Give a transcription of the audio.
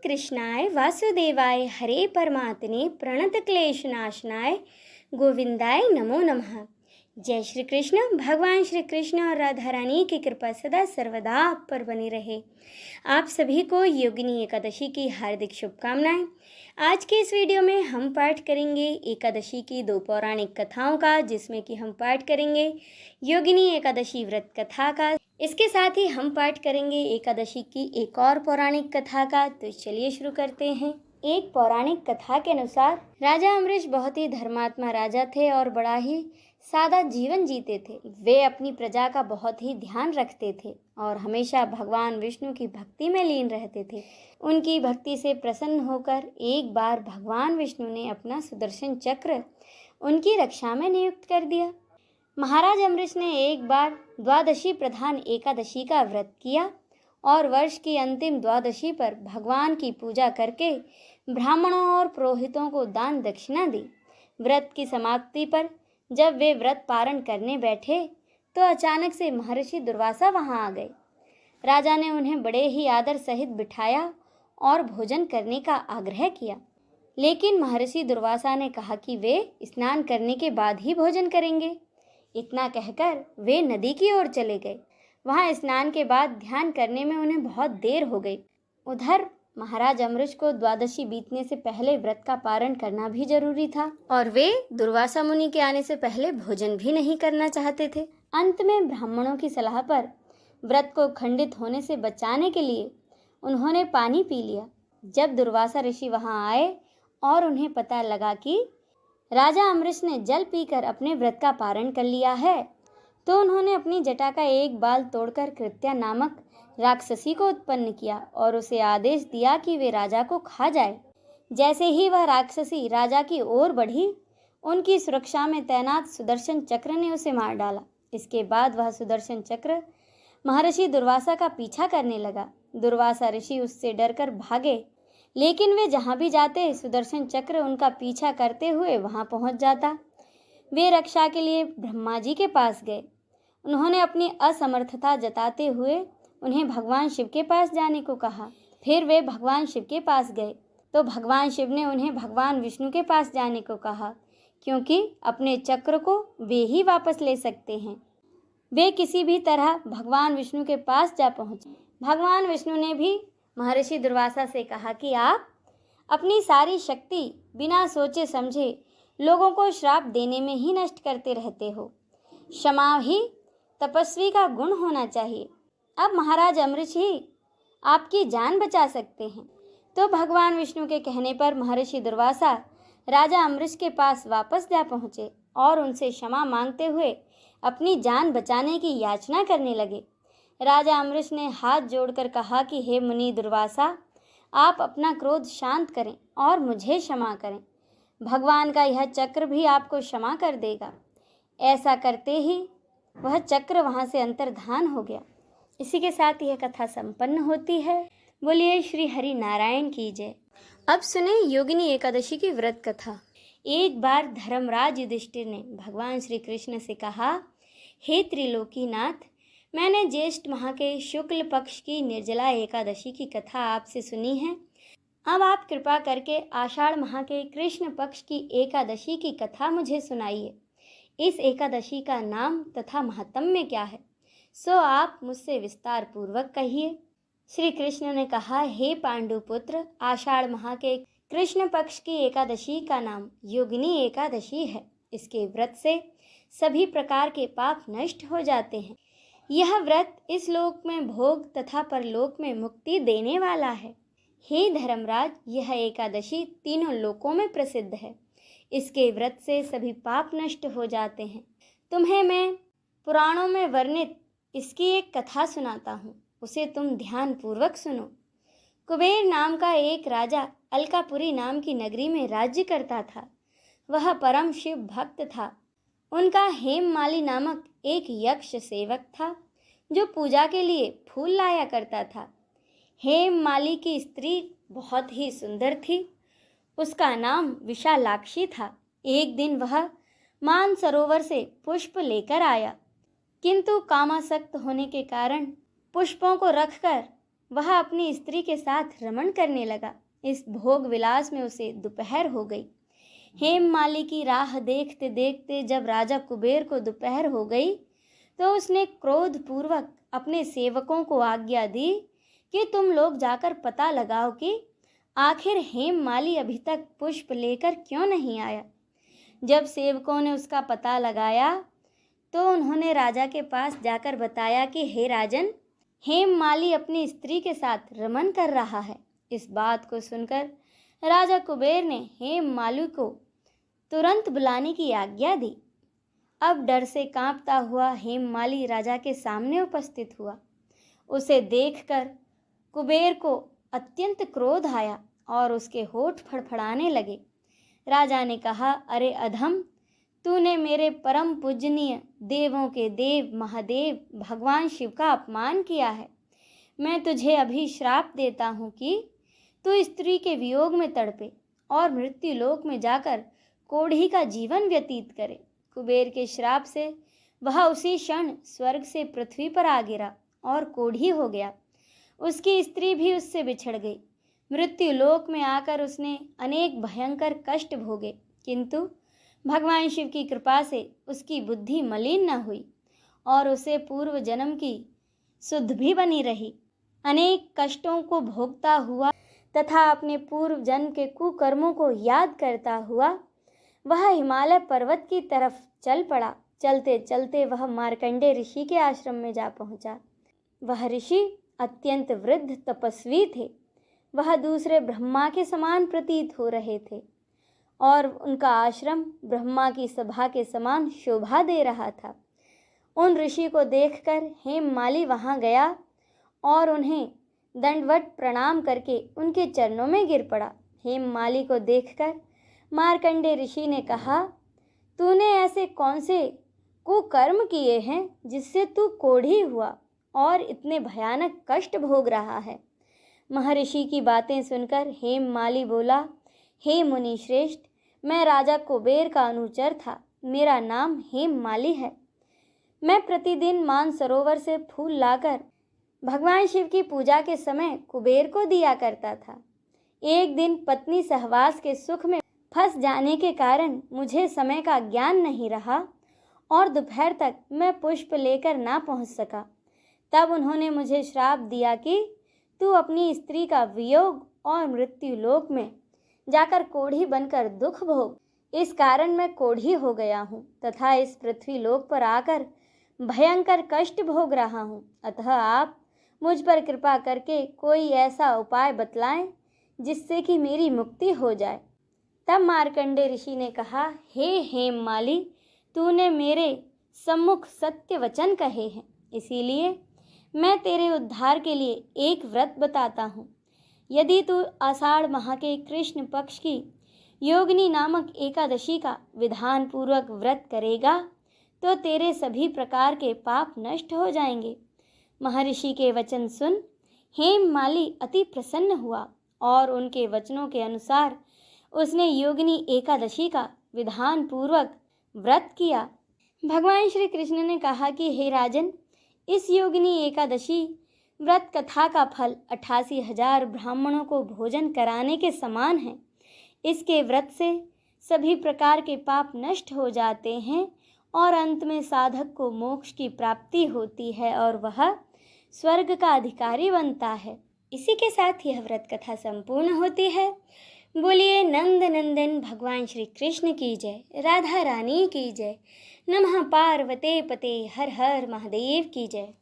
कृष्णाय वासुदेवाय हरे परमात्मने प्रणतक्लेशनाशनाय गोविंदाय नमो नमः। जय श्री कृष्ण। भगवान श्री कृष्ण और राधा रानी की कृपा सदा सर्वदा आप पर बनी रहे। आप सभी को योगिनी एकादशी की हार्दिक शुभकामनाएं। आज के इस वीडियो में हम पाठ करेंगे एकादशी की 2 पौराणिक कथाओं का, जिसमें कि हम पाठ करेंगे योगिनी एकादशी व्रत कथा का। इसके साथ ही हम पाठ करेंगे एकादशी की एक और पौराणिक कथा का। तो चलिए शुरू करते हैं। एक पौराणिक कथा के अनुसार राजा अम्बरीश बहुत ही धर्मात्मा राजा थे और बड़ा ही सादा जीवन जीते थे। वे अपनी प्रजा का बहुत ही ध्यान रखते थे और हमेशा भगवान विष्णु की भक्ति में लीन रहते थे। उनकी भक्ति से प्रसन्न होकर एक बार भगवान विष्णु ने अपना सुदर्शन चक्र उनकी रक्षा में नियुक्त कर दिया। महाराज अम्बरीश ने एक बार द्वादशी प्रधान एकादशी का व्रत किया और वर्ष की अंतिम द्वादशी पर भगवान की पूजा करके ब्राह्मणों और पुरोहितों को दान दक्षिणा दी। व्रत की समाप्ति पर जब वे व्रत पारण करने बैठे तो अचानक से महर्षि दुर्वासा वहां आ गए। राजा ने उन्हें बड़े ही आदर सहित बिठाया और भोजन करने का आग्रह किया, लेकिन महर्षि दुर्वासा ने कहा कि वे स्नान करने के बाद ही भोजन करेंगे। इतना कहकर वे नदी की ओर चले गए। वहां स्नान के बाद ध्यान करने में उन्हें बहुत देर हो गई। उधर महाराज अम्बरीश को द्वादशी बीतने से पहले व्रत का पारण करना भी जरूरी था और वे दुर्वासा मुनि के आने से पहले भोजन भी नहीं करना चाहते थे। अंत में ब्राह्मणों की सलाह पर व्रत को खंडित होने से बचाने के लिए उन्होंने पानी पी लिया। जब दुर्वासा ऋषि वहां आए और उन्हें पता लगा कि राजा अम्बरीश ने जल पीकर अपने व्रत का पारण कर लिया है, तो उन्होंने अपनी जटा का एक बाल तोड़कर कृत्या नामक राक्षसी को उत्पन्न किया और उसे आदेश दिया कि वे राजा को खा जाए। जैसे ही वह राक्षसी राजा की ओर बढ़ी, उनकी सुरक्षा में तैनात सुदर्शन चक्र ने उसे मार डाला। इसके बाद वह सुदर्शन चक्र महर्षि दुर्वासा का पीछा करने लगा। दुर्वासा ऋषि उससे डरकर भागे, लेकिन वे जहां भी जाते सुदर्शन चक्र उनका पीछा करते हुए वहां पहुंच जाता। वे रक्षा के लिए ब्रह्मा जी के पास गए। उन्होंने अपनी असमर्थता जताते हुए उन्हें भगवान शिव के पास जाने को कहा। फिर वे भगवान शिव के पास गए तो भगवान शिव ने उन्हें भगवान विष्णु के पास जाने को कहा, क्योंकि अपने चक्र को वे ही वापस ले सकते हैं। वे किसी भी तरह भगवान विष्णु के पास जा पहुंचे। भगवान विष्णु ने भी महर्षि दुर्वासा से कहा कि आप अपनी सारी शक्ति बिना सोचे समझे लोगों को श्राप देने में ही नष्ट करते रहते हो। क्षमा ही तपस्वी का गुण होना चाहिए। अब महाराज अम्बरीश ही आपकी जान बचा सकते हैं। तो भगवान विष्णु के कहने पर महर्षि दुर्वासा राजा अम्बरीश के पास वापस जा पहुँचे और उनसे क्षमा मांगते हुए अपनी जान बचाने की याचना करने लगे। राजा अम्बरीश ने हाथ जोड़कर कहा कि हे मुनि दुर्वासा, आप अपना क्रोध शांत करें और मुझे क्षमा करें। भगवान का यह चक्र भी आपको क्षमा कर देगा। ऐसा करते ही वह चक्र वहां से अंतर्धान हो गया। इसी के साथ यह कथा संपन्न होती है। बोलिए श्री हरि नारायण की जय। अब सुने योगिनी एकादशी की व्रत कथा। एक बार धर्मराज युधिष्ठिर ने भगवान श्री कृष्ण से कहा, हे त्रिलोकीनाथ, मैंने ज्येष्ठ माह के शुक्ल पक्ष की निर्जला एकादशी की कथा आपसे सुनी है। अब आप कृपा करके आषाढ़ माह के कृष्ण पक्ष की एकादशी की कथा मुझे सुनाइए। इस एकादशी का नाम तथा महात्म्य क्या है, सो आप मुझसे विस्तार पूर्वक कहिए। श्री कृष्ण ने कहा, हे पांडुपुत्र, आषाढ़ माह के कृष्ण पक्ष की एकादशी का नाम योगिनी एकादशी है। इसके व्रत से सभी प्रकार के पाप नष्ट हो जाते हैं। यह व्रत इस लोक में भोग तथा परलोक में मुक्ति देने वाला है। हे धर्मराज, यह एकादशी तीनों लोकों में प्रसिद्ध है। इसके व्रत से सभी पाप नष्ट हो जाते हैं। तुम्हें मैं पुराणों में वर्णित इसकी एक कथा सुनाता हूँ, उसे तुम ध्यान पूर्वक सुनो। कुबेर नाम का एक राजा अलकापुरी नाम की नगरी में राज्य करता था। वह परम शिव भक्त था। उनका हेममाली नामक एक यक्ष सेवक था जो पूजा के लिए फूल लाया करता था। हेममाली की स्त्री बहुत ही सुंदर थी। उसका नाम विशालाक्षी था। एक दिन वह मानसरोवर से पुष्प लेकर आया, किंतु कामासक्त होने के कारण पुष्पों को रखकर वह अपनी स्त्री के साथ रमण करने लगा। इस भोग विलास में उसे दोपहर हो गई। हेममाली की राह देखते देखते जब राजा कुबेर को दोपहर हो गई तो उसने क्रोधपूर्वक अपने सेवकों को आज्ञा दी कि तुम लोग जाकर पता लगाओ कि आखिर हेममाली अभी तक पुष्प लेकर क्यों नहीं आया। जब सेवकों ने उसका पता लगाया तो उन्होंने राजा के पास जाकर बताया कि हे राजन, हेममाली अपनी स्त्री के साथ रमण कर रहा है। इस बात को सुनकर राजा कुबेर ने हेममाली को तुरंत बुलाने की आज्ञा दी। अब डर से कांपता हुआ हेममाली राजा के सामने उपस्थित हुआ। उसे देखकर कुबेर को अत्यंत क्रोध आया और उसके होठ फड़फड़ाने लगे। राजा ने कहा, अरे अधम, तूने मेरे परम पूजनीय देवों के देव महादेव भगवान शिव का अपमान किया है। मैं तुझे अभी श्राप देता हूँ कि तू स्त्री के वियोग में तड़पे और मृत्यु लोक में जाकर कोढ़ी का जीवन व्यतीत करे। कुबेर के श्राप से वह उसी क्षण स्वर्ग से पृथ्वी पर आ गिरा और कोढ़ी हो गया। उसकी स्त्री भी उससे बिछड़ गई। मृत्यु लोक में आकर उसने अनेक भयंकर कष्ट भोगे, किंतु भगवान शिव की कृपा से उसकी बुद्धि मलिन न हुई और उसे पूर्व जन्म की सुध भी बनी रही। अनेक कष्टों को भोगता हुआ तथा अपने पूर्व जन्म के कुकर्मों को याद करता हुआ वह हिमालय पर्वत की तरफ चल पड़ा। चलते चलते वह मार्कंडेय ऋषि के आश्रम में जा पहुंचा। वह ऋषि अत्यंत वृद्ध तपस्वी थे। वह दूसरे ब्रह्मा के समान प्रतीत हो रहे थे और उनका आश्रम ब्रह्मा की सभा के समान शोभा दे रहा था। उन ऋषि को देखकर हेममाली वहां गया और उन्हें दंडवत प्रणाम करके उनके चरणों में गिर पड़ा। हेममाली को देखकर मार्कंडेय ऋषि ने कहा, तूने ऐसे कौन से कुकर्म किए हैं जिससे तू कोढ़ी हुआ और इतने भयानक कष्ट भोग रहा है। महर्षि की बातें सुनकर हेममाली बोला, हे मुनि श्रेष्ठ, मैं राजा कुबेर का अनुचर था। मेरा नाम हेममाली है। मैं प्रतिदिन मानसरोवर से फूल लाकर भगवान शिव की पूजा के समय कुबेर को दिया करता था। एक दिन पत्नी सहवास के सुख में फंस जाने के कारण मुझे समय का ज्ञान नहीं रहा और दोपहर तक मैं पुष्प लेकर ना पहुंच सका। तब उन्होंने मुझे श्राप दिया कि तू अपनी स्त्री का वियोग और मृत्यु लोक में जाकर कोढ़ी बनकर दुख भोग। इस कारण मैं कोढ़ी हो गया हूँ तथा इस पृथ्वी लोक पर आकर भयंकर कष्ट भोग रहा हूँ। अतः आप मुझ पर कृपा करके कोई ऐसा उपाय बतलाएं जिससे कि मेरी मुक्ति हो जाए। तब मार्कंडेय ऋषि ने कहा, हे हेममाली, तूने मेरे सम्मुख सत्य वचन कहे हैं, इसीलिए मैं तेरे उद्धार के लिए एक व्रत बताता हूँ। यदि तू आषाढ़ माह के कृष्ण पक्ष की योगिनी नामक एकादशी का विधान पूर्वक व्रत करेगा तो तेरे सभी प्रकार के पाप नष्ट हो जाएंगे। महर्षि के वचन सुन हेममाली अति प्रसन्न हुआ और उनके वचनों के अनुसार उसने योगिनी एकादशी का विधान पूर्वक व्रत किया। भगवान श्री कृष्ण ने कहा कि हे राजन, इस योगिनी एकादशी व्रत कथा का फल 88,000 ब्राह्मणों को भोजन कराने के समान है। इसके व्रत से सभी प्रकार के पाप नष्ट हो जाते हैं और अंत में साधक को मोक्ष की प्राप्ति होती है और वह स्वर्ग का अधिकारी बनता है। इसी के साथ यह व्रत कथा संपूर्ण होती है। बोलिए नंद नंदन भगवान श्री कृष्ण की जय, राधा रानी की जय, नमः पार्वते पते हर हर महादेव की जय।